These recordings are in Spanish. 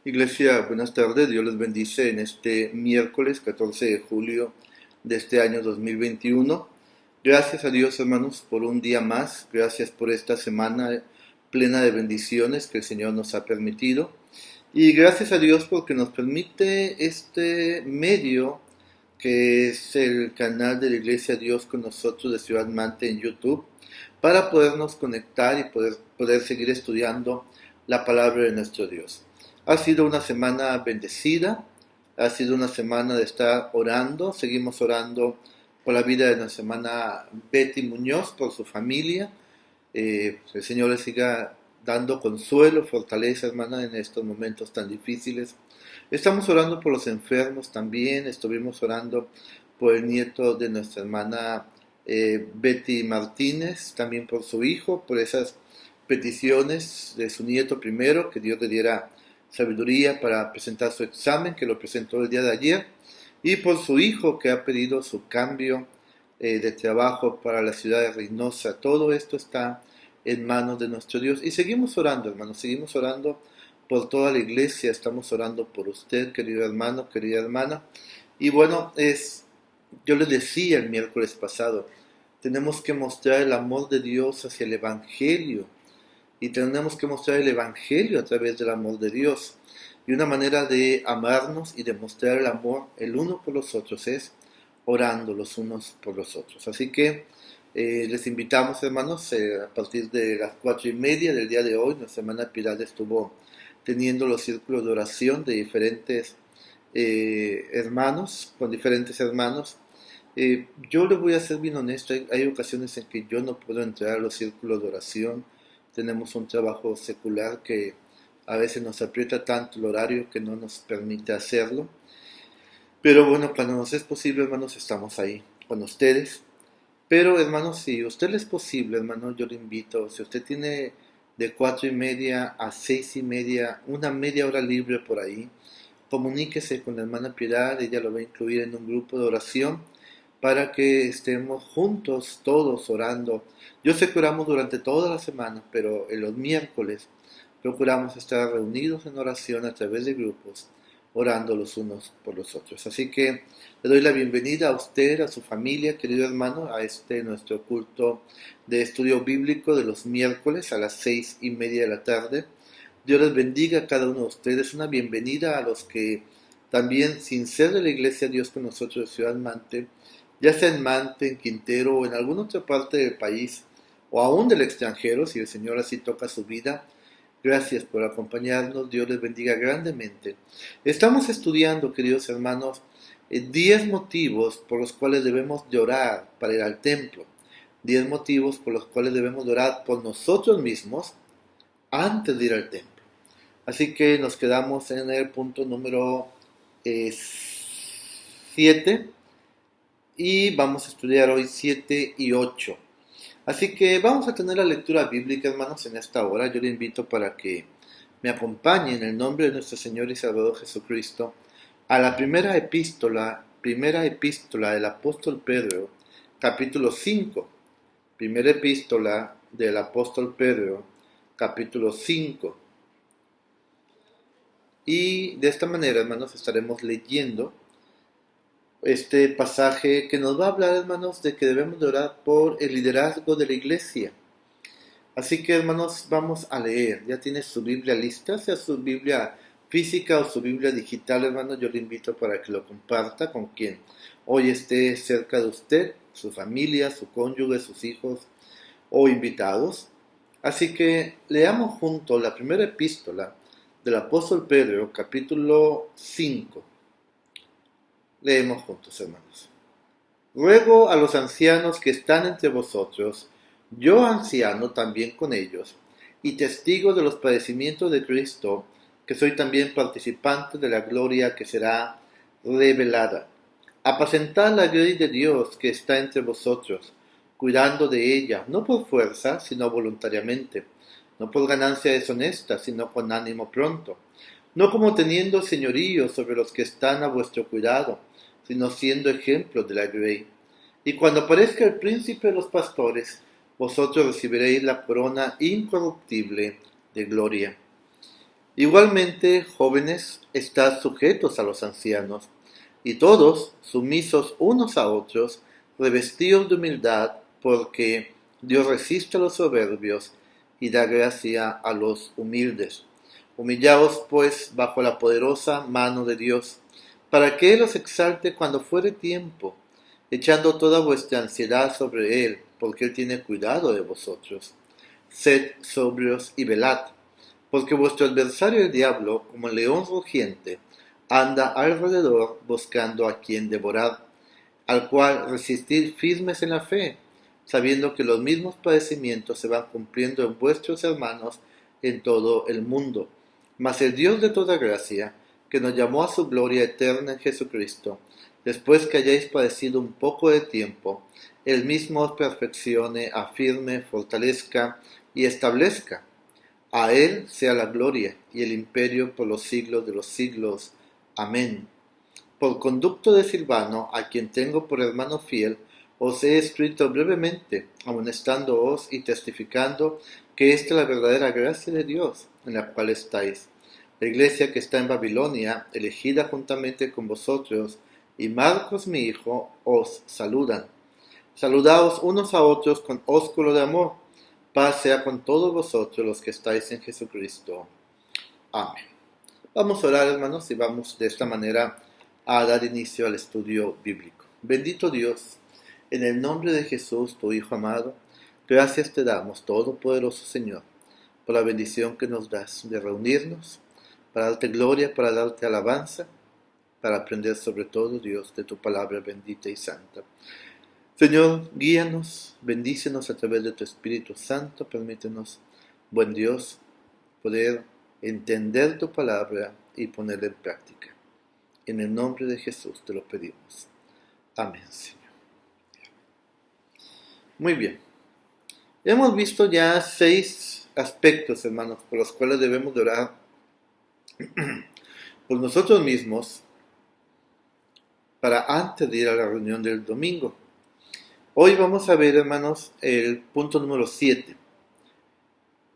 Iglesia, buenas tardes. Dios les bendice en este miércoles 14 de julio de este año 2021. Gracias a Dios, hermanos, por un día más. Gracias por esta semana plena de bendiciones que el Señor nos ha permitido. Y gracias a Dios porque nos permite este medio que es el canal de la Iglesia Dios con nosotros de Ciudad Mante en YouTube, para podernos conectar y poder seguir estudiando la palabra de nuestro Dios. Ha sido una semana bendecida, ha sido una semana de estar orando, seguimos orando por la vida de nuestra hermana Betty Muñoz, por su familia. El Señor le siga dando consuelo, fortaleza, hermana, en estos momentos tan difíciles. Estamos orando por los enfermos también, estuvimos orando por el nieto de nuestra hermana Betty Martínez, también por su hijo, por esas peticiones de su nieto primero, que Dios le diera sabiduría para presentar su examen, que lo presentó el día de ayer, y por su hijo que ha pedido su cambio de trabajo para la ciudad de Reynosa. Todo esto está en manos de nuestro Dios. Y seguimos orando, hermanos, seguimos orando por toda la iglesia, estamos orando por usted, querido hermano, querida hermana. Y bueno, yo les decía el miércoles pasado, tenemos que mostrar el amor de Dios hacia el Evangelio, y tenemos que mostrar el Evangelio a través del amor de Dios. Y una manera de amarnos y de mostrar el amor el uno por los otros es orando los unos por los otros. Así que les invitamos, hermanos, a partir de las 4:30 del día de hoy. Nuestra hermana Pilar estuvo teniendo los círculos de oración de diferentes hermanos, con diferentes hermanos. Yo les voy a ser bien honesto, hay ocasiones en que yo no puedo entrar a los círculos de oración. Tenemos un trabajo secular que a veces nos aprieta tanto el horario que no nos permite hacerlo. Pero bueno, cuando nos es posible, hermanos, estamos ahí con ustedes. Pero, hermanos, si a usted le es posible, hermano, yo le invito, si usted tiene de 4:30 a 6:30, una media hora libre por ahí, comuníquese con la hermana Piedad, ella lo va a incluir en un grupo de oración para que estemos juntos todos orando. Yo sé que oramos durante toda la semana, pero en los miércoles procuramos estar reunidos en oración a través de grupos, orando los unos por los otros. Así que le doy la bienvenida a usted, a su familia, querido hermano, a este nuestro culto de estudio bíblico de los miércoles a las 6:30 de la tarde. Dios les bendiga a cada uno de ustedes. Una bienvenida a los que también, sin ser de la iglesia Dios con nosotros de Ciudad Mante, ya sea en Mante, en Quintero o en alguna otra parte del país, o aún del extranjero, si el Señor así toca su vida. Gracias por acompañarnos, Dios les bendiga grandemente. Estamos estudiando, queridos hermanos, 10 motivos por los cuales debemos de orar para ir al templo. 10 motivos por los cuales debemos de orar por nosotros mismos antes de ir al templo. Así que nos quedamos en el punto número 7 y vamos a estudiar hoy 7 y 8. Así que vamos a tener la lectura bíblica, hermanos, en esta hora. Yo le invito para que me acompañe en el nombre de nuestro Señor y Salvador Jesucristo a la primera epístola del apóstol Pedro, capítulo 5. Primera epístola del apóstol Pedro, capítulo 5. Y de esta manera, hermanos, estaremos leyendo este pasaje que nos va a hablar, hermanos, de que debemos de orar por el liderazgo de la iglesia. Así que, hermanos, vamos a leer. Ya tiene su Biblia lista, sea su Biblia física o su Biblia digital, hermanos. Yo le invito para que lo comparta con quien hoy esté cerca de usted, su familia, su cónyuge, sus hijos o invitados. Así que leamos juntos la primera epístola del apóstol Pedro, capítulo 5. Leemos juntos, hermanos. Ruego a los ancianos que están entre vosotros, yo anciano también con ellos, y testigo de los padecimientos de Cristo, que soy también participante de la gloria que será revelada. Apacentad la grey de Dios que está entre vosotros, cuidando de ella, no por fuerza, sino voluntariamente, no por ganancia deshonesta, sino con ánimo pronto, no como teniendo señorío sobre los que están a vuestro cuidado, sino siendo ejemplos de la grey. Y cuando aparezca el príncipe de los pastores, vosotros recibiréis la corona incorruptible de gloria. Igualmente, jóvenes, estad sujetos a los ancianos, y todos, sumisos unos a otros, revestidos de humildad, porque Dios resiste a los soberbios y da gracia a los humildes. Humillaos, pues, bajo la poderosa mano de Dios, para que Él os exalte cuando fuere tiempo, echando toda vuestra ansiedad sobre Él, porque Él tiene cuidado de vosotros. Sed sobrios y velad, porque vuestro adversario el diablo, como el león rugiente, anda alrededor buscando a quien devorar, al cual resistid firmes en la fe, sabiendo que los mismos padecimientos se van cumpliendo en vuestros hermanos en todo el mundo. Mas el Dios de toda gracia, que nos llamó a su gloria eterna en Jesucristo, después que hayáis padecido un poco de tiempo, Él mismo os perfeccione, afirme, fortalezca y establezca. A Él sea la gloria y el imperio por los siglos de los siglos. Amén. Por conducto de Silvano, a quien tengo por hermano fiel, os he escrito brevemente, amonestándoos y testificando que esta es la verdadera gracia de Dios, en la cual estáis. La iglesia que está en Babilonia, elegida juntamente con vosotros, y Marcos mi hijo, os saludan. Saludaos unos a otros con ósculo de amor. Paz sea con todos vosotros los que estáis en Jesucristo. Amén. Vamos a orar, hermanos, y vamos de esta manera a dar inicio al estudio bíblico. Bendito Dios, en el nombre de Jesús, tu Hijo amado, gracias te damos, Todopoderoso Señor, por la bendición que nos das de reunirnos, para darte gloria, para darte alabanza, para aprender sobre todo, Dios, de tu palabra bendita y santa. Señor, guíanos, bendícenos a través de tu Espíritu Santo, permítenos, buen Dios, poder entender tu palabra y ponerla en práctica. En el nombre de Jesús te lo pedimos. Amén, Señor. Muy bien. Hemos visto ya 6 aspectos, hermanos, por los cuales debemos de orar por nosotros mismos para antes de ir a la reunión del domingo. Hoy vamos a ver, hermanos, el punto número 7.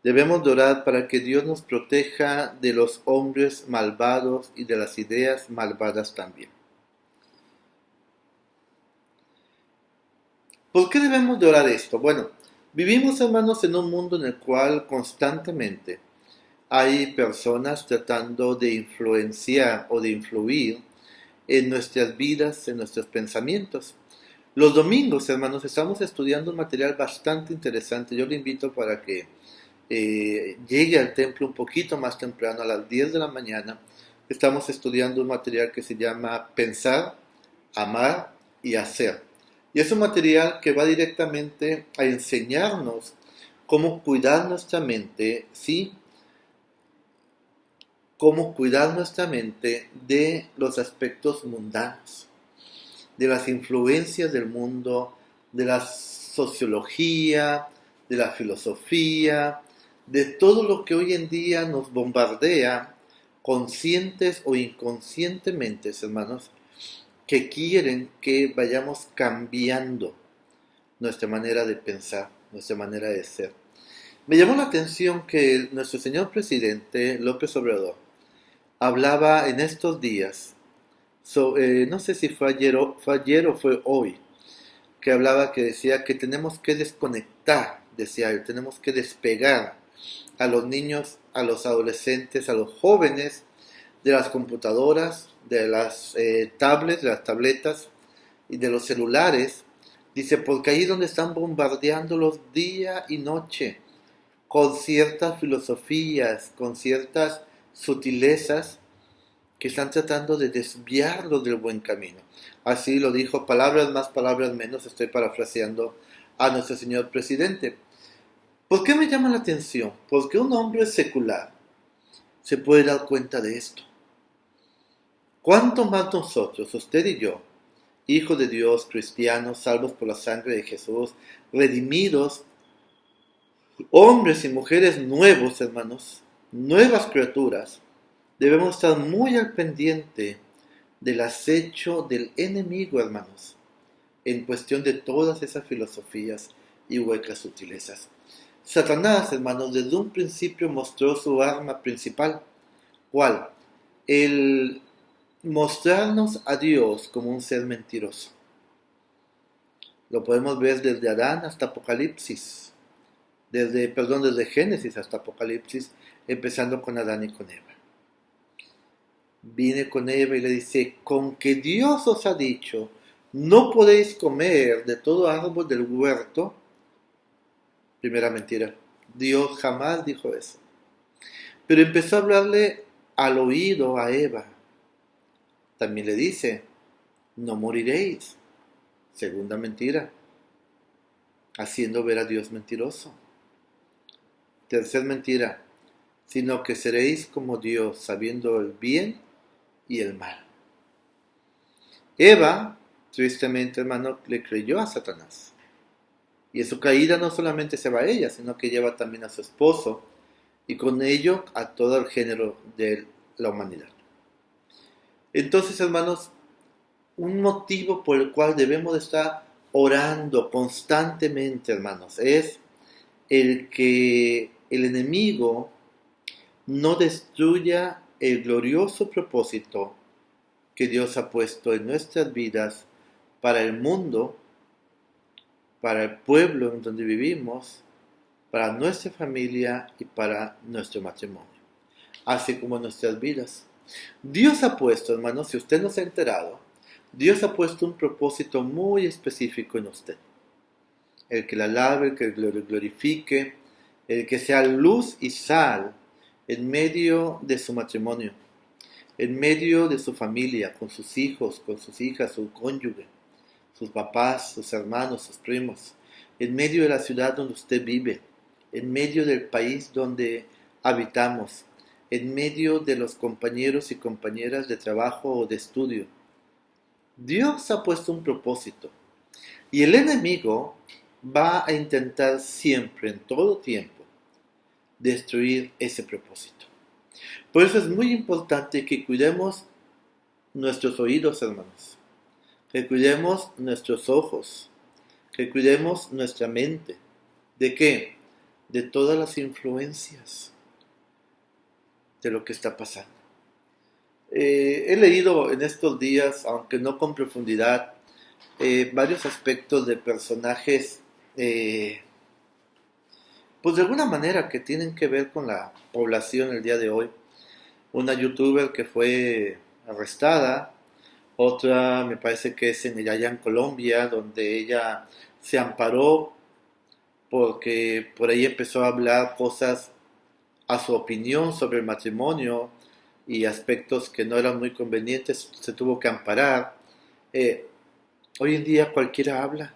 Debemos de orar para que Dios nos proteja de los hombres malvados y de las ideas malvadas también. ¿Por qué debemos de orar esto? Bueno, vivimos, hermanos, en un mundo en el cual constantemente hay personas tratando de influenciar o de influir en nuestras vidas, en nuestros pensamientos. Los domingos, hermanos, estamos estudiando un material bastante interesante. Yo le invito para que llegue al templo un poquito más temprano, a las 10 de la mañana. Estamos estudiando un material que se llama Pensar, Amar y Hacer. Y es un material que va directamente a enseñarnos cómo cuidar nuestra mente, ¿sí? Cómo cuidar nuestra mente de los aspectos mundanos, de las influencias del mundo, de la sociología, de la filosofía, de todo lo que hoy en día nos bombardea, conscientes o inconscientemente, hermanos, que quieren que vayamos cambiando nuestra manera de pensar, nuestra manera de ser. Me llamó la atención que nuestro señor presidente López Obrador hablaba en estos días, no sé si fue ayer o fue hoy, que hablaba, que decía que tenemos que desconectar, decía él, tenemos que despegar a los niños, a los adolescentes, a los jóvenes de las computadoras, de las tablets, de las tabletas y de los celulares. Dice, porque ahí es donde están bombardeándolos día y noche, con ciertas filosofías, con ciertas sutilezas que están tratando de desviarlos del buen camino. Así lo dijo, palabras más, palabras menos, estoy parafraseando a nuestro señor presidente. ¿Por qué me llama la atención? Porque un hombre secular se puede dar cuenta de esto. ¿Cuánto más nosotros, usted y yo, hijos de Dios, cristianos, salvos por la sangre de Jesús, redimidos, hombres y mujeres nuevos, hermanos, nuevas criaturas, debemos estar muy al pendiente del acecho del enemigo, hermanos, en cuestión de todas esas filosofías y huecas sutilezas? Satanás, hermanos, desde un principio mostró su arma principal, ¿Cuál? El mostrarnos a Dios como un ser mentiroso. Lo podemos ver desde Adán hasta Apocalipsis, desde Génesis hasta Apocalipsis, empezando con Adán y con Eva. Viene con Eva y le dice, con que Dios os ha dicho, no podéis comer de todo árbol del huerto. Primera mentira. Dios jamás dijo eso. Pero empezó a hablarle al oído a Eva. También le dice, no moriréis. Segunda mentira. Haciendo ver a Dios mentiroso. Tercera mentira. Sino que seréis como Dios, sabiendo el bien y el mal. Eva, tristemente, hermano, le creyó a Satanás. Y en su caída no solamente se va a ella, sino que lleva también a su esposo y con ello a todo el género de la humanidad. Entonces, hermanos, un motivo por el cual debemos de estar orando constantemente, hermanos, es el que el enemigo no destruya el glorioso propósito que Dios ha puesto en nuestras vidas para el mundo, para el pueblo en donde vivimos, para nuestra familia y para nuestro matrimonio, así como nuestras vidas. Dios ha puesto, hermanos, si usted no se ha enterado, Dios ha puesto un propósito muy específico en usted. El que la alabe, el que lo glorifique, el que sea luz y sal en medio de su matrimonio, en medio de su familia, con sus hijos, con sus hijas, su cónyuge, sus papás, sus hermanos, sus primos, en medio de la ciudad donde usted vive, en medio del país donde habitamos, en medio de los compañeros y compañeras de trabajo o de estudio. Dios ha puesto un propósito y el enemigo va a intentar siempre, en todo tiempo, destruir ese propósito. Por eso es muy importante que cuidemos nuestros oídos, hermanos, que cuidemos nuestros ojos, que cuidemos nuestra mente. ¿De qué? De todas las influencias de lo que está pasando. He leído en estos días, aunque no con profundidad, varios aspectos de personajes, pues de alguna manera que tienen que ver con la población el día de hoy. Una youtuber que fue arrestada, otra me parece que es allá en Colombia, donde ella se amparó porque por ahí empezó a hablar cosas a su opinión sobre el matrimonio y aspectos que no eran muy convenientes, se tuvo que amparar. Hoy en día cualquiera habla.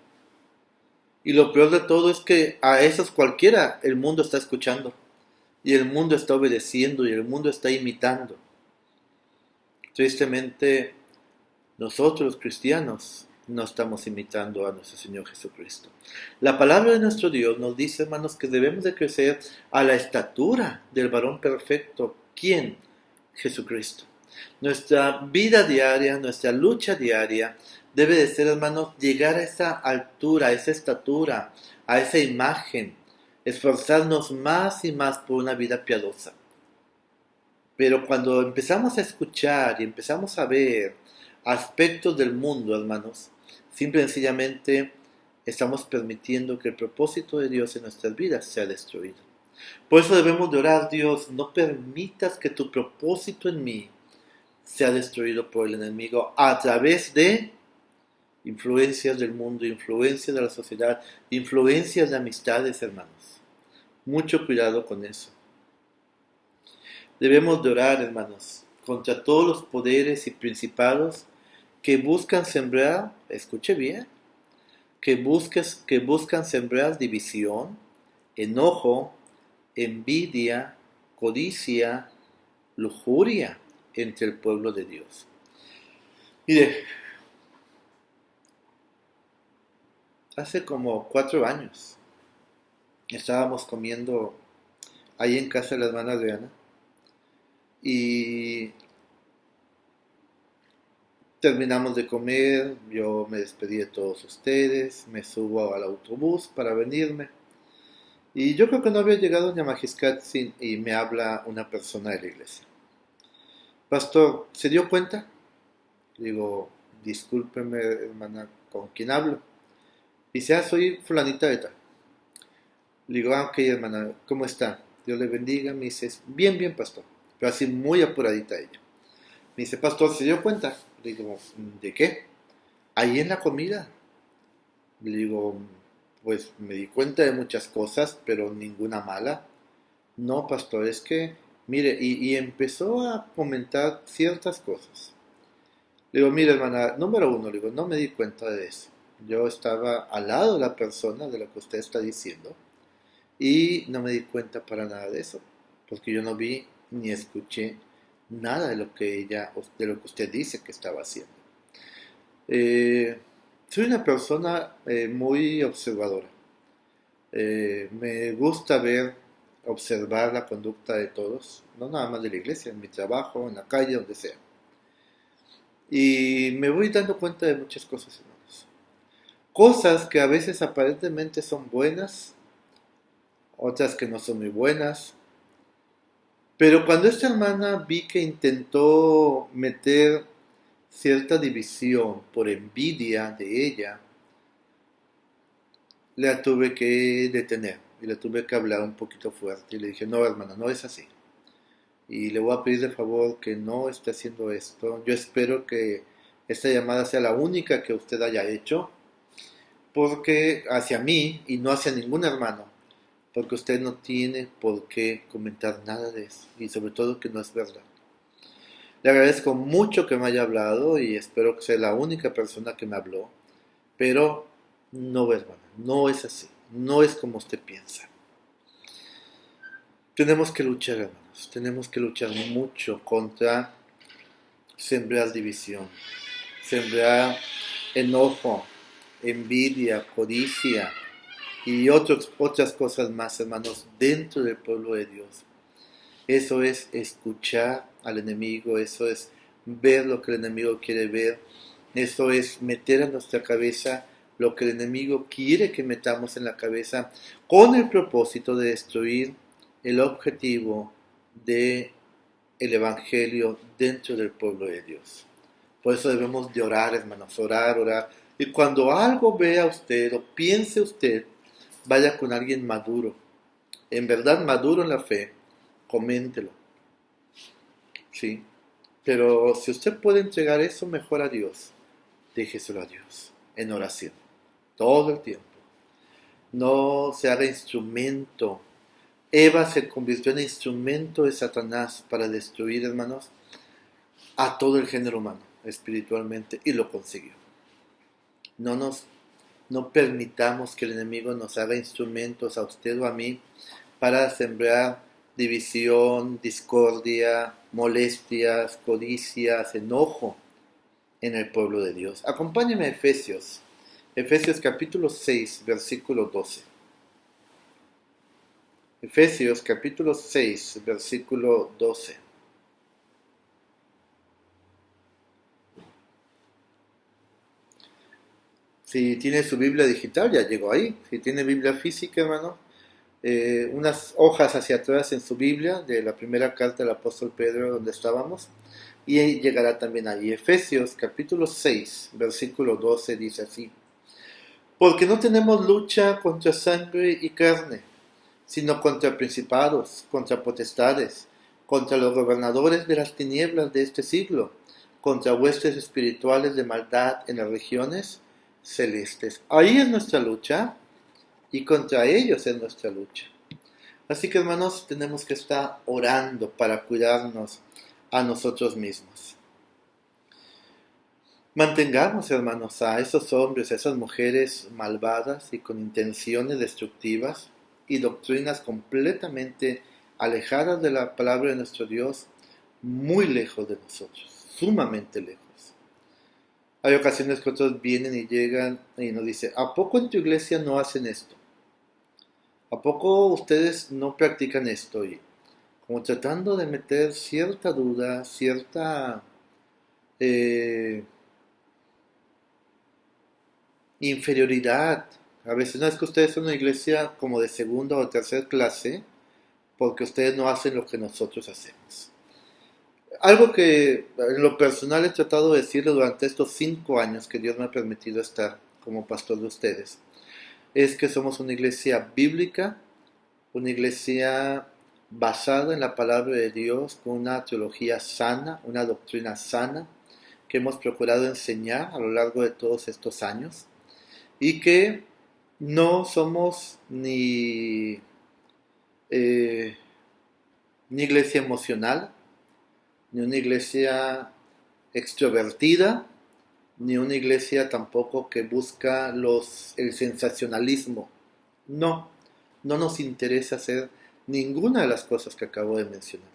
Y lo peor de todo es que a esos cualquiera el mundo está escuchando. Y el mundo está obedeciendo y el mundo está imitando. Tristemente, nosotros los cristianos no estamos imitando a nuestro Señor Jesucristo. La palabra de nuestro Dios nos dice, hermanos, que debemos de crecer a la estatura del varón perfecto. ¿Quién? Jesucristo. Nuestra vida diaria, nuestra lucha diaria debe de ser, hermanos, llegar a esa altura, a esa estatura, a esa imagen, esforzarnos más y más por una vida piadosa. Pero cuando empezamos a escuchar y empezamos a ver aspectos del mundo, hermanos, simple y sencillamente estamos permitiendo que el propósito de Dios en nuestras vidas sea destruido. Por eso debemos de orar, Dios, no permitas que tu propósito en mí sea destruido por el enemigo a través de influencias del mundo, influencias de la sociedad, influencias de amistades, hermanos. Mucho cuidado con eso. Debemos de orar, hermanos, contra todos los poderes y principados que buscan sembrar, escuche bien, que buscan sembrar división, enojo, envidia, codicia, lujuria entre el pueblo de Dios. Mire, hace como 4 años estábamos comiendo ahí en casa de la hermana Adriana y terminamos de comer, yo me despedí de todos ustedes, me subo al autobús para venirme y yo creo que no había llegado ni a Majiscat y me habla una persona de la iglesia. pastor, ¿se dio cuenta? Digo, discúlpeme, hermana, ¿con quién hablo? Dice, soy fulanita de tal. Le digo, ok, hermana, ¿cómo está? Dios le bendiga. Me dice, bien, bien, pastor. Pero así muy apuradita ella. Me dice, pastor, ¿se dio cuenta? Le digo, ¿de qué? Ahí en la comida. Le digo, pues me di cuenta de muchas cosas, pero ninguna mala. No, pastor, es que, mire, y empezó a comentar ciertas cosas. Le digo, mire, hermana, número uno, le digo, no me di cuenta de eso. Yo estaba al lado de la persona de la que usted está diciendo y no me di cuenta para nada de eso, porque yo no vi ni escuché nada de lo que usted dice que estaba haciendo. Eh, Soy una persona muy observadora. Me gusta observar la conducta de todos, no nada más de la iglesia, en mi trabajo, en la calle, donde sea. Y me voy dando cuenta de muchas cosas, hermanos. Cosas que a veces aparentemente son buenas, otras que no son muy buenas. Pero cuando esta hermana vi que intentó meter cierta división por envidia de ella, la tuve que detener y la tuve que hablar un poquito fuerte. Y le dije, no, hermana, no es así. Y le voy a pedir de favor que no esté haciendo esto. Yo espero que esta llamada sea la única que usted haya hecho, porque hacia mí y no hacia ningún hermano, porque usted no tiene por qué comentar nada de eso, y sobre todo que no es verdad. Le agradezco mucho que me haya hablado y espero que sea la única persona que me habló, pero no, hermana, no es así, no es como usted piensa. Tenemos que luchar, hermanos, tenemos que luchar mucho contra sembrar división, sembrar enojo, envidia, codicia y otras cosas más, hermanos, dentro del pueblo de Dios. Eso es escuchar al enemigo, eso es ver lo que el enemigo quiere ver, eso es meter a nuestra cabeza lo que el enemigo quiere que metamos en la cabeza con el propósito de destruir el objetivo del evangelio dentro del pueblo de Dios. Por eso debemos de orar, hermanos, orar, orar. Y cuando algo vea usted o piense usted, vaya con alguien maduro, en verdad maduro en la fe, coméntelo, ¿sí? Pero si usted puede entregar eso mejor a Dios, déjeselo a Dios, en oración, todo el tiempo. No se haga instrumento. Eva se convirtió en instrumento de Satanás para destruir, hermanos, a todo el género humano, espiritualmente, y lo consiguió. No permitamos que el enemigo nos haga instrumentos a usted o a mí para sembrar división, discordia, molestias, codicias, enojo en el pueblo de Dios. Acompáñeme a Efesios, Efesios capítulo 6, versículo 12. Efesios capítulo 6, versículo 12. Si tiene su Biblia digital, ya llegó ahí. Si tiene Biblia física, hermano, unas hojas hacia atrás en su Biblia, de la primera carta del apóstol Pedro, donde estábamos, y llegará también ahí. Efesios capítulo 6, versículo 12 dice así: porque no tenemos lucha contra sangre y carne, sino contra principados, contra potestades, contra los gobernadores de las tinieblas de este siglo, contra huestes espirituales de maldad en las regiones celestes. Ahí es nuestra lucha y contra ellos es nuestra lucha. Así que, hermanos, tenemos que estar orando para cuidarnos a nosotros mismos. Mantengamos, hermanos, a esos hombres, a esas mujeres malvadas y con intenciones destructivas y doctrinas completamente alejadas de la palabra de nuestro Dios, muy lejos de nosotros, sumamente lejos. Hay ocasiones que otros vienen y llegan y nos dicen, ¿a poco en tu iglesia no hacen esto? ¿A poco ustedes no practican esto? Y como tratando de meter cierta duda, cierta inferioridad. A veces no es que ustedes son una iglesia como de segunda o tercera clase, porque ustedes no hacen lo que nosotros hacemos. Algo que en lo personal he tratado de decirle durante estos 5 años que Dios me ha permitido estar como pastor de ustedes, es que somos una iglesia bíblica, una iglesia basada en la palabra de Dios, con una teología sana, una doctrina sana, que hemos procurado enseñar a lo largo de todos estos años, y que no somos eh, ni iglesia emocional, ni una iglesia extrovertida, ni una iglesia tampoco que busca el sensacionalismo. No, no nos interesa hacer ninguna de las cosas que acabo de mencionar.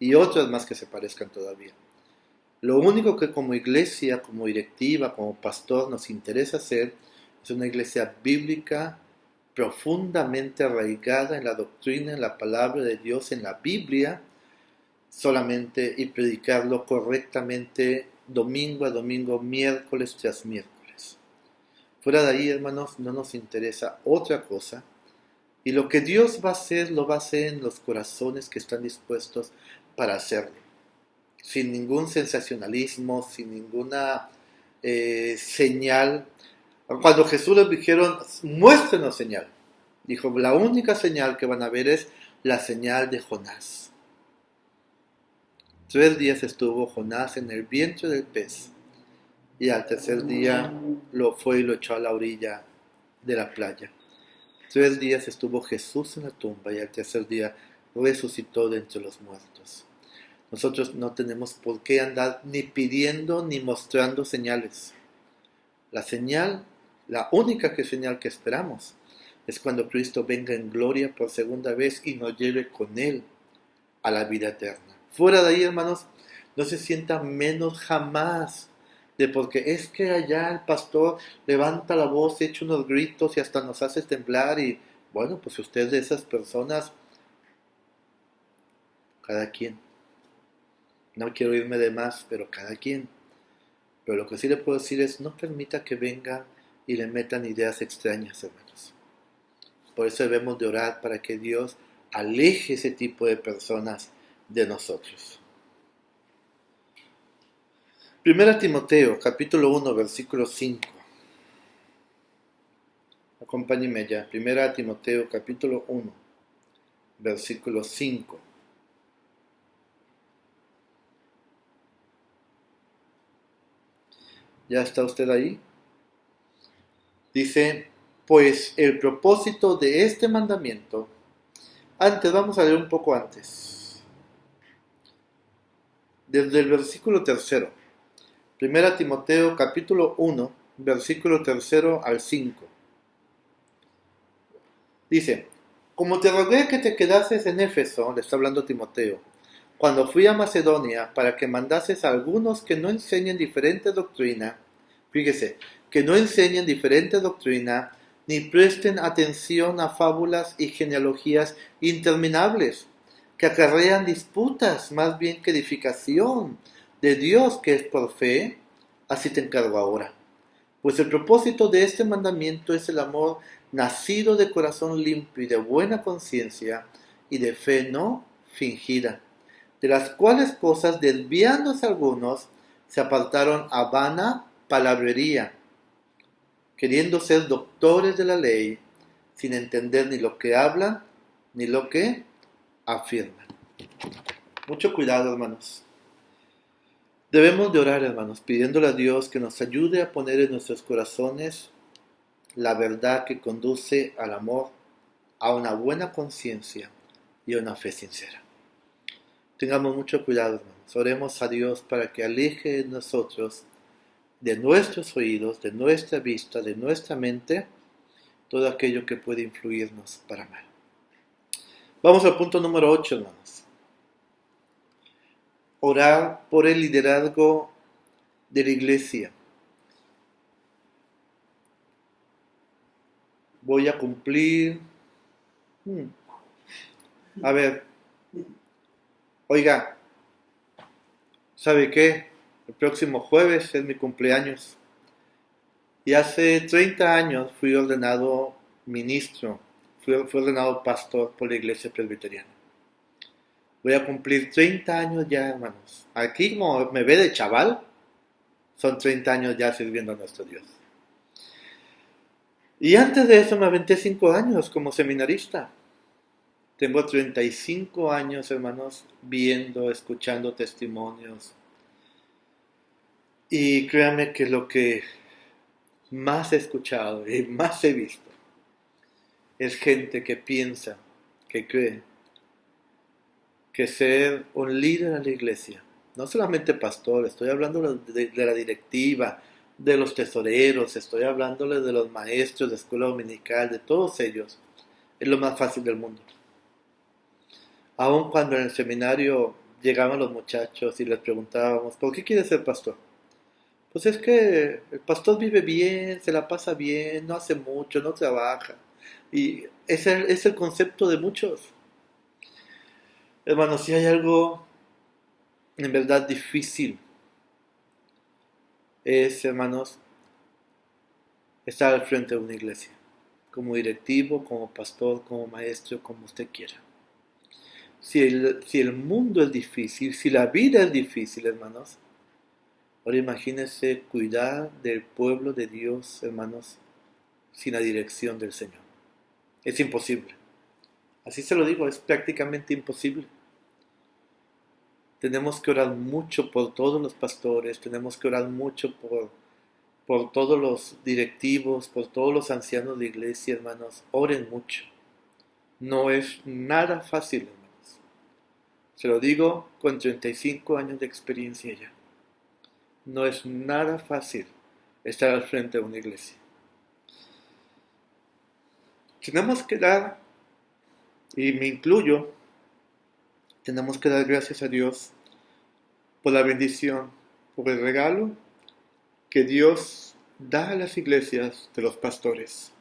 Y otras más que se parezcan todavía. Lo único que como iglesia, como directiva, como pastor nos interesa hacer es una iglesia bíblica profundamente arraigada en la doctrina, en la palabra de Dios, en la Biblia, solamente, y predicarlo correctamente domingo a domingo, miércoles tras miércoles. Fuera de ahí, hermanos, no nos interesa otra cosa. Y lo que Dios va a hacer, lo va a hacer en los corazones que están dispuestos para hacerlo. Sin ningún sensacionalismo, sin ninguna señal. Cuando Jesús les dijeron, muéstrenos señal, dijo, la única señal que van a ver es la señal de Jonás. 3 días estuvo Jonás en el vientre del pez, y al tercer día lo fue y lo echó a la orilla de la playa. 3 días estuvo Jesús en la tumba, y al tercer día resucitó de entre los muertos. Nosotros no tenemos por qué andar ni pidiendo ni mostrando señales. La señal, la única señal que esperamos, es cuando Cristo venga en gloria por segunda vez y nos lleve con Él a la vida eterna. Fuera de ahí, hermanos, no se sienta menos jamás de porque es que allá el pastor levanta la voz, echa unos gritos y hasta nos hace temblar, y bueno, pues usted de esas personas, cada quien. No quiero irme de más, pero cada quien. Pero lo que sí le puedo decir es, no permita que vengan y le metan ideas extrañas, hermanos. Por eso debemos de orar para que Dios aleje ese tipo de personas de nosotros. Primera Timoteo, capítulo 1, versículo 5. Acompáñenme allá. Primera Timoteo, capítulo 1, versículo 5. ¿Ya está usted ahí? Dice, pues el propósito de este mandamiento, vamos a leer un poco antes, desde el versículo 3, Primera Timoteo capítulo 1, versículo 3 al 5. Dice, como te rogué que te quedases en Éfeso, le está hablando Timoteo, cuando fui a Macedonia, para que mandases a algunos que no enseñen diferente doctrina, fíjese, que no enseñen diferente doctrina, ni presten atención a fábulas y genealogías interminables, que acarrean disputas más bien que edificación de Dios que es por fe, así te encargo ahora. Pues el propósito de este mandamiento es el amor nacido de corazón limpio y de buena conciencia y de fe no fingida, de las cuales cosas, desviándose algunos, se apartaron a vana palabrería, queriendo ser doctores de la ley, sin entender ni lo que hablan ni lo que afirman. Mucho cuidado, hermanos. Debemos de orar, hermanos, pidiéndole a Dios que nos ayude a poner en nuestros corazones la verdad que conduce al amor, a una buena conciencia y a una fe sincera. Tengamos mucho cuidado, hermanos. Oremos a Dios para que aleje de nosotros, de nuestros oídos, de nuestra vista, de nuestra mente, todo aquello que puede influirnos para mal. Vamos al punto número 8, hermanos. Orar por el liderazgo de la iglesia. Voy a cumplir. A ver. Oiga, ¿sabe qué? El próximo jueves es mi cumpleaños. Y hace 30 años fui ordenado ministro, fui ordenado pastor por la iglesia presbiteriana. Voy a cumplir 30 años ya, hermanos. Aquí como me ve de chaval, son 30 años ya sirviendo a nuestro Dios. Y antes de eso me aventé 5 años como seminarista. Tengo 35 años, hermanos, viendo, escuchando testimonios. Y créanme que lo que más he escuchado y más he visto es gente que piensa, que cree que ser un líder en la iglesia, no solamente pastor, estoy hablando de la directiva, de los tesoreros, estoy hablándole de los maestros de escuela dominical, de todos ellos, es lo más fácil del mundo. Aun cuando en el seminario llegaban los muchachos y les preguntábamos, ¿por qué quieres ser pastor? Pues es que el pastor vive bien, se la pasa bien, no hace mucho, no trabaja. Y ese es el concepto de muchos. Hermanos, si hay algo en verdad difícil, es, hermanos, estar al frente de una iglesia. Como directivo, como pastor, como maestro, como usted quiera. Si el mundo es difícil, si la vida es difícil, hermanos, ahora imagínense cuidar del pueblo de Dios, hermanos, sin la dirección del Señor. Es imposible. Así se lo digo, es prácticamente imposible. Tenemos que orar mucho por todos los pastores, tenemos que orar mucho por todos los directivos, por todos los ancianos de iglesia, hermanos. Oren mucho. No es nada fácil, hermanos. Se lo digo con 35 años de experiencia ya. No es nada fácil estar al frente de una iglesia. Tenemos que dar, y me incluyo, tenemos que dar gracias a Dios por la bendición, por el regalo que Dios da a las iglesias de los pastores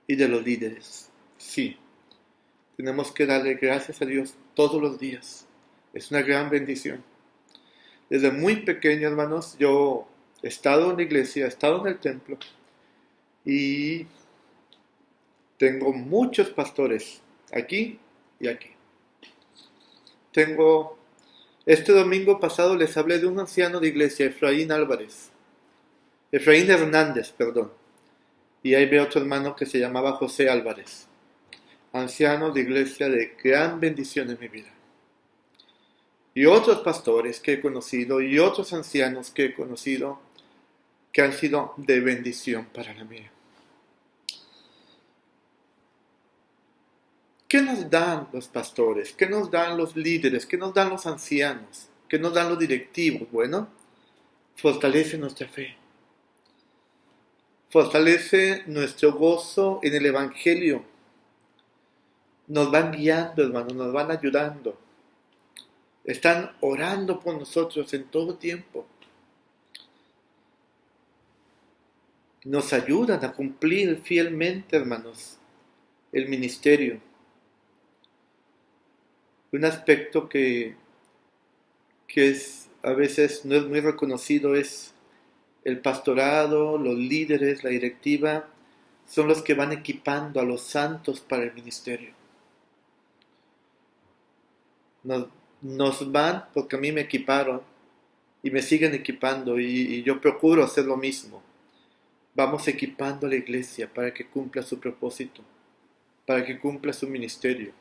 y de los líderes. Sí, tenemos que darle gracias a Dios todos los días. Es una gran bendición. Desde muy pequeño, hermanos, yo he estado en la iglesia, he estado en el templo y tengo muchos pastores aquí y aquí. Este domingo pasado les hablé de un anciano de iglesia, Efraín Hernández, perdón. Y ahí veo otro hermano que se llamaba José Álvarez, anciano de iglesia de gran bendición en mi vida. Y otros pastores que he conocido y otros ancianos que he conocido que han sido de bendición para la mía. ¿Qué nos dan los pastores? ¿Qué nos dan los líderes? ¿Qué nos dan los ancianos? ¿Qué nos dan los directivos? Bueno, fortalece nuestra fe. Fortalece nuestro gozo en el Evangelio. Nos van guiando, hermanos, nos van ayudando. Están orando por nosotros en todo tiempo. Nos ayudan a cumplir fielmente, hermanos, el ministerio. Un aspecto que es, a veces no es muy reconocido es el pastorado, los líderes, la directiva, son los que van equipando a los santos para el ministerio. Nos van porque a mí me equiparon y me siguen equipando y yo procuro hacer lo mismo. Vamos equipando a la iglesia para que cumpla su propósito, para que cumpla su ministerio.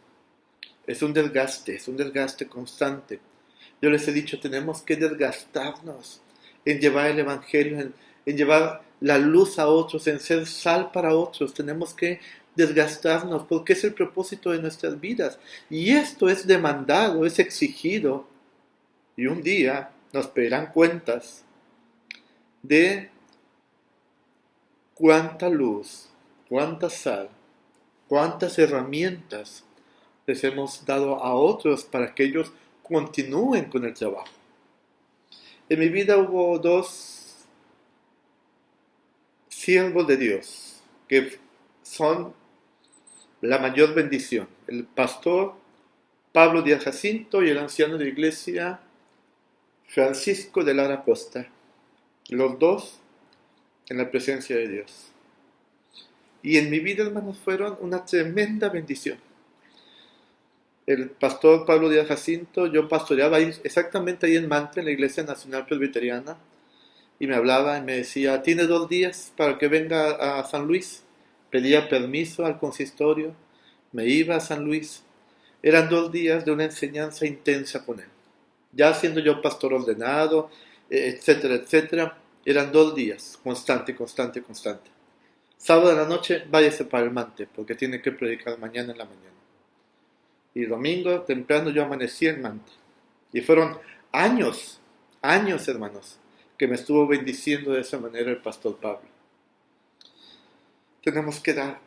Es un desgaste constante. Yo les he dicho, tenemos que desgastarnos en llevar el Evangelio, en llevar la luz a otros, en ser sal para otros. Tenemos que desgastarnos porque es el propósito de nuestras vidas. Y esto es demandado, es exigido. Y un día nos pedirán cuentas de cuánta luz, cuánta sal, cuántas herramientas les hemos dado a otros para que ellos continúen con el trabajo. En mi vida hubo dos siervos de Dios que son la mayor bendición: el pastor Pablo Díaz Jacinto y el anciano de la iglesia Francisco de Lara Costa, los dos en la presencia de Dios. Y en mi vida, hermanos, fueron una tremenda bendición. El pastor Pablo Díaz Jacinto, yo pastoreaba ahí, exactamente ahí en Manta, en la Iglesia Nacional Presbiteriana, y me hablaba y me decía, ¿tiene 2 días para que venga a San Luis? Pedía permiso al consistorio, me iba a San Luis. Eran 2 días de una enseñanza intensa con él. Ya siendo yo pastor ordenado, etcétera, etcétera, eran 2 días, constante, constante, constante. Sábado de la noche, váyase para el Mante, porque tiene que predicar mañana en la mañana. Y domingo temprano yo amanecí en Mante. Y fueron años, años, hermanos, que me estuvo bendiciendo de esa manera el pastor Pablo. Tenemos que dar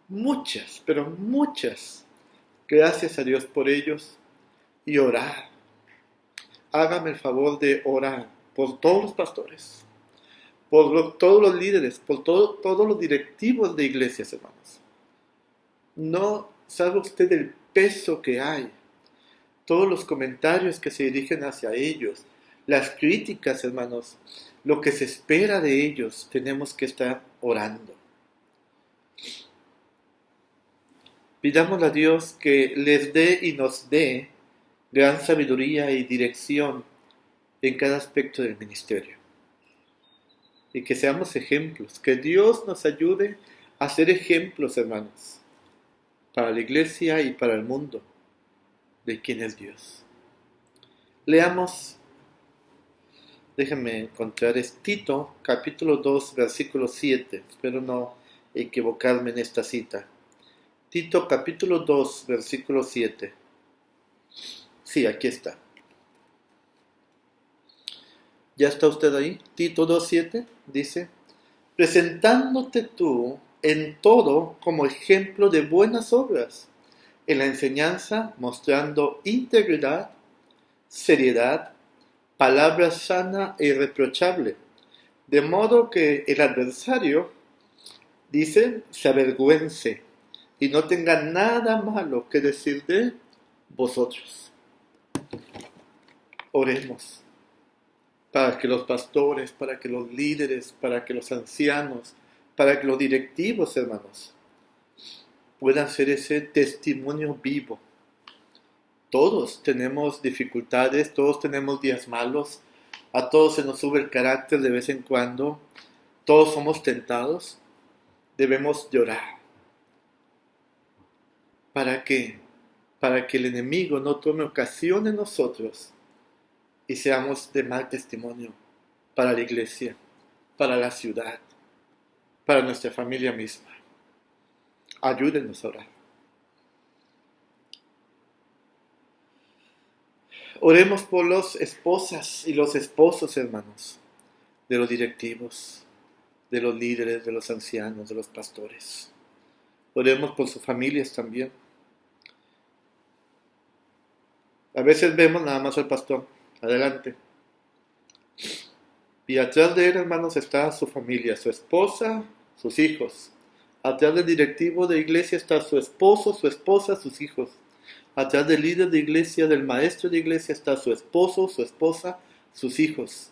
muchas, pero muchas gracias a Dios por ellos y orar. Hágame el favor de orar por todos los pastores, por todos los líderes, por todos los directivos de iglesias, hermanos. No sabe usted el peso que hay, todos los comentarios que se dirigen hacia ellos, las críticas, hermanos, lo que se espera de ellos, tenemos que estar orando. Pidámosle a Dios que les dé y nos dé gran sabiduría y dirección en cada aspecto del ministerio. Y que seamos ejemplos, que Dios nos ayude a ser ejemplos, hermanos, para la iglesia y para el mundo, de quién es Dios. Leamos, déjenme encontrar, es Tito, capítulo 2, versículo 7. Espero no equivocarme en esta cita. Tito, capítulo 2, versículo 7. Sí, aquí está. ¿Ya está usted ahí? Tito 2:7 dice, presentándote tú en todo como ejemplo de buenas obras, en la enseñanza mostrando integridad, seriedad, palabra sana e irreprochable, de modo que el adversario, dice, se avergüence y no tenga nada malo que decir de vosotros. Oremos para que los pastores, para que los líderes, para que los ancianos, para que los directivos, hermanos, puedan ser ese testimonio vivo. Todos tenemos dificultades, todos tenemos días malos, a todos se nos sube el carácter de vez en cuando, todos somos tentados, debemos llorar. ¿Para qué? Para que el enemigo no tome ocasión en nosotros y seamos de mal testimonio para la iglesia, para la ciudad, para nuestra familia misma. Ayúdenos a orar. Oremos por las esposas y los esposos, hermanos, de los directivos, de los líderes, de los ancianos, de los pastores. Oremos por sus familias también. A veces vemos nada más al pastor, adelante. Y atrás de él, hermanos, está su familia, su esposa, sus hijos. Atrás del directivo de iglesia está su esposo, su esposa, sus hijos. Atrás del líder de iglesia, del maestro de iglesia, está su esposo, su esposa, sus hijos.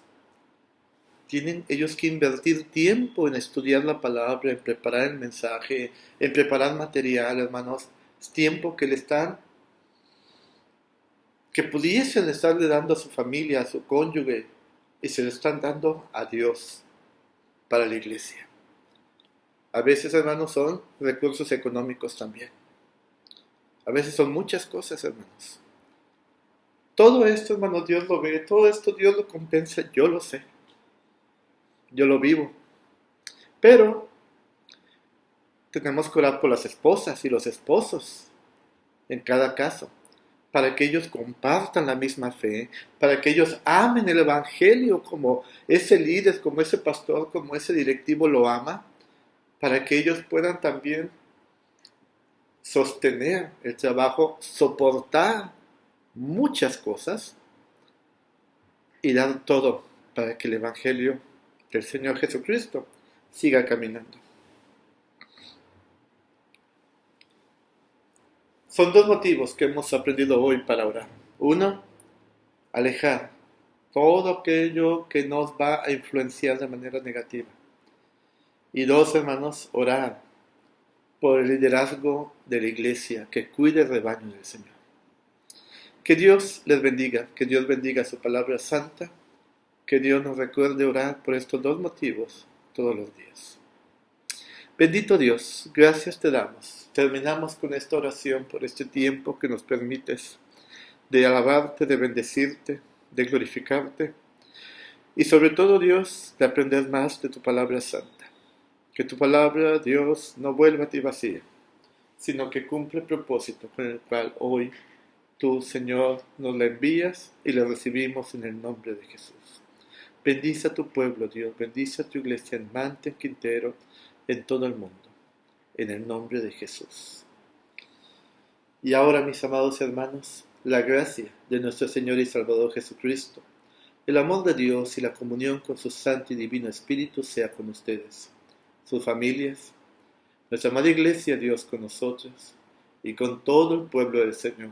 Tienen ellos que invertir tiempo en estudiar la palabra, en preparar el mensaje, en preparar material, hermanos. Es tiempo que le están, que pudiesen estarle dando a su familia, a su cónyuge, y se lo están dando a Dios para la iglesia. A veces, hermanos, son recursos económicos también. A veces son muchas cosas, hermanos. Todo esto, hermanos, Dios lo ve, todo esto Dios lo compensa, yo lo sé. Yo lo vivo. Pero tenemos que orar por las esposas y los esposos en cada caso, para que ellos compartan la misma fe, para que ellos amen el evangelio como ese líder, como ese pastor, como ese directivo lo ama, para que ellos puedan también sostener el trabajo, soportar muchas cosas y dar todo para que el evangelio del Señor Jesucristo siga caminando. Son 2 motivos que hemos aprendido hoy para orar. Uno, alejar todo aquello que nos va a influenciar de manera negativa. Y 2, hermanos, orar por el liderazgo de la iglesia que cuide el rebaño del Señor. Que Dios les bendiga, que Dios bendiga su palabra santa, que Dios nos recuerde orar por estos dos motivos todos los días. Bendito Dios, gracias te damos. Terminamos con esta oración por este tiempo que nos permites de alabarte, de bendecirte, de glorificarte y sobre todo, Dios, de aprender más de tu palabra santa. Que tu palabra, Dios, no vuelva a ti vacía, sino que cumple el propósito con el cual hoy tú, Señor, nos la envías y la recibimos en el nombre de Jesús. Bendice a tu pueblo, Dios, bendice a tu iglesia en Manta, en Quintero, en todo el mundo, en el nombre de Jesús. Y ahora, mis amados hermanos, la gracia de nuestro Señor y Salvador Jesucristo, el amor de Dios y la comunión con su Santo y Divino Espíritu sea con ustedes, sus familias, nuestra amada Iglesia, Dios con nosotros y con todo el pueblo del Señor,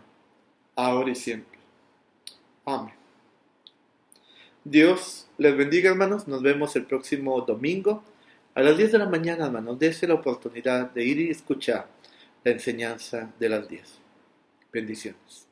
ahora y siempre. Amén. Dios les bendiga, hermanos. Nos vemos el próximo domingo a las 10 de la mañana, hermanos. Dense la oportunidad de ir y escuchar la enseñanza de las 10. Bendiciones.